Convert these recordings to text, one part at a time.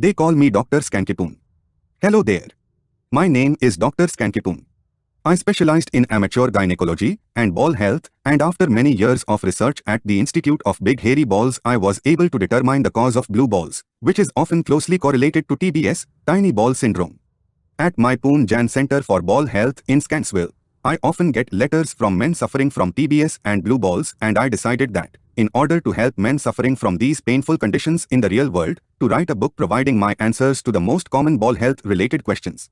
They call me Dr. Skankypoon. Hello there. My name is Dr. Skankypoon. I specialized in amateur gynecology and ball health, and after many years of research at the Institute of Big Hairy Balls, I was able to determine the cause of blue balls, which is often closely correlated to TBS, tiny ball syndrome. At my Poon Jan Center for Ball Health in Scantsville, I often get letters from men suffering from TBS and blue balls, and I decided that, in order to help men suffering from these painful conditions in the real world, to write a book providing my answers to the most common ball health related questions.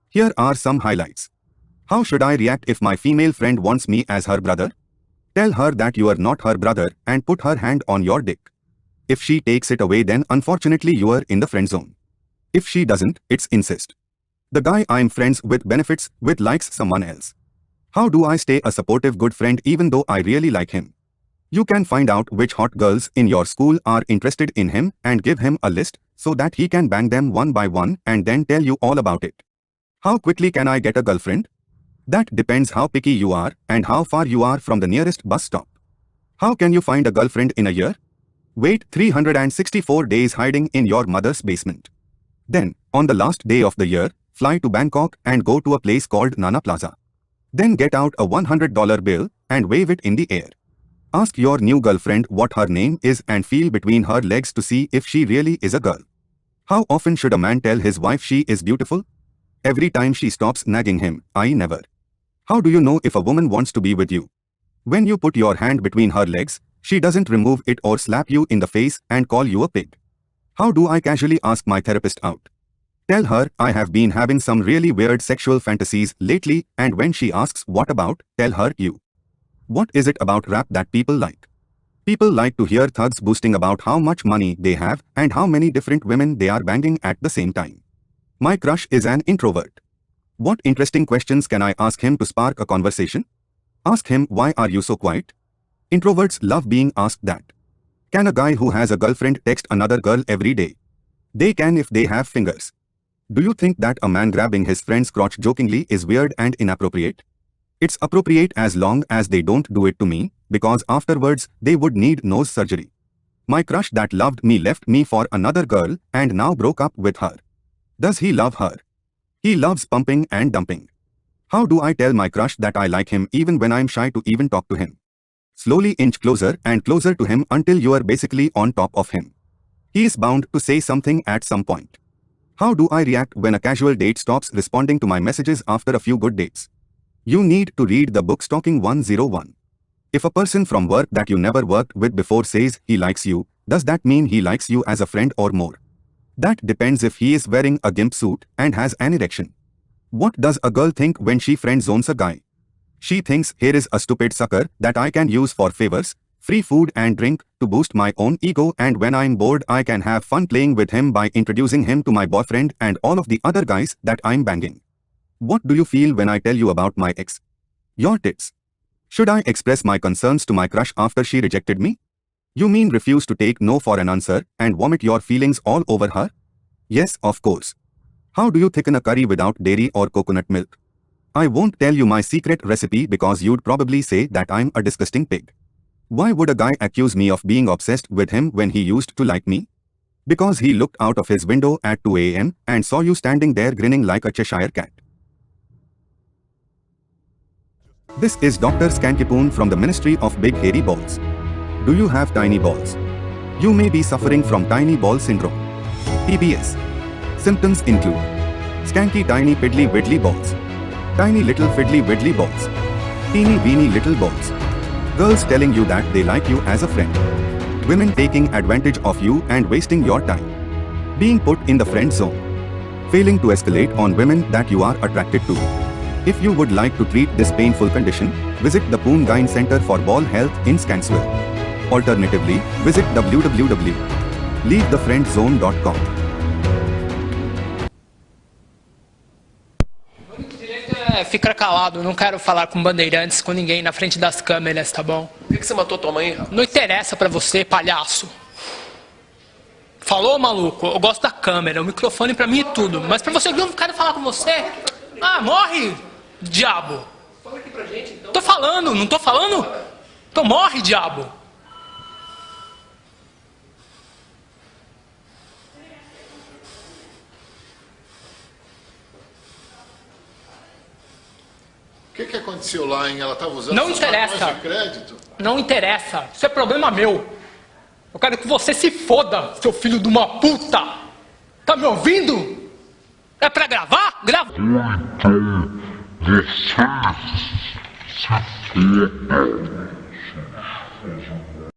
Here are some highlights. How should I react if my female friend wants me as her brother? Tell her that you are not her brother and put her hand on your dick. If she takes it away, then unfortunately you are in the friend zone. If she doesn't, it's incest. The guy I'm friends with benefits with likes someone else. How do I stay a supportive good friend even though I really like him? You can find out which hot girls in your school are interested in him and give him a list so that he can bang them one by one and then tell you all about it. How quickly can I get a girlfriend? That depends how picky you are and how far you are from the nearest bus stop. How can you find a girlfriend in a year? Wait 364 days hiding in your mother's basement. Then, on the last day of the year, fly to Bangkok and go to a place called Nana Plaza. Then get out a $100 bill and wave it in the air. Ask your new girlfriend what her name is and feel between her legs to see if she really is a girl. How often should a man tell his wife she is beautiful? Every time she stops nagging him, I never. How do you know if a woman wants to be with you? When you put your hand between her legs, she doesn't remove it or slap you in the face and call you a pig. How do I casually ask my therapist out? Tell her I have been having some really weird sexual fantasies lately, and when she asks what about, tell her you. What is it about rap that people like? People like to hear thugs boasting about how much money they have and how many different women they are banging at the same time. My crush is an introvert. What interesting questions can I ask him to spark a conversation? Ask him, why are you so quiet? Introverts love being asked that. Can a guy who has a girlfriend text another girl every day? They can if they have fingers. Do you think that a man grabbing his friend's crotch jokingly is weird and inappropriate? It's appropriate as long as they don't do it to me, because afterwards they would need nose surgery. My crush that loved me left me for another girl and now broke up with her. Does he love her? He loves pumping and dumping. How do I tell my crush that I like him even when I'm shy to even talk to him? Slowly inch closer and closer to him until you are basically on top of him. He is bound to say something at some point. How do I react when a casual date stops responding to my messages after a few good dates? You need to read the book Stalking 101. If a person from work that you never worked with before says he likes you, does that mean he likes you as a friend or more? That depends if he is wearing a gimp suit and has an erection. What does a girl think when she friend zones a guy? She thinks, here is a stupid sucker that I can use for favors, free food and drink, to boost my own ego, and when I'm bored I can have fun playing with him by introducing him to my boyfriend and all of the other guys that I'm banging. What do you feel when I tell you about my ex? Your tits. Should I express my concerns to my crush after she rejected me? You mean refuse to take no for an answer and vomit your feelings all over her? Yes, of course. How do you thicken a curry without dairy or coconut milk? I won't tell you my secret recipe because you'd probably say that I'm a disgusting pig. Why would a guy accuse me of being obsessed with him when he used to like me? Because he looked out of his window at 2 a.m. and saw you standing there grinning like a Cheshire cat. This is Dr. Skankypoon from the Ministry of Big Hairy Balls. Do you have tiny balls? You may be suffering from tiny ball syndrome. TBS. Symptoms include skanky tiny piddly widdly balls, tiny little fiddly widdly balls, teeny weeny little balls, girls telling you that they like you as a friend, women taking advantage of you and wasting your time, being put in the friend zone, failing to escalate on women that you are attracted to. If you would like to treat this painful condition, visit the Poon Gyn Center for Ball Health in Scantsville. Alternatively, visit www.leavethefriendzone.com. Fica calado, não quero falar com bandeirantes, com ninguém na frente das câmeras, tá bom? Por que você matou tua mãe, rapaz? Não interessa pra você, palhaço. Falou, maluco? Eu gosto da câmera, o microfone pra mim é tudo. Mas pra você, eu não quero falar com você. Ah, morre, diabo. Fala aqui pra gente, então. Tô falando, não tô falando? Então morre, diabo. O que aconteceu lá, hein? Ela estava usando Não seus interessa. cartões de crédito? Não interessa. Isso é problema meu. Eu quero que você se foda, seu filho de uma puta. Tá me ouvindo? É pra gravar? Grava. Então, você se foda.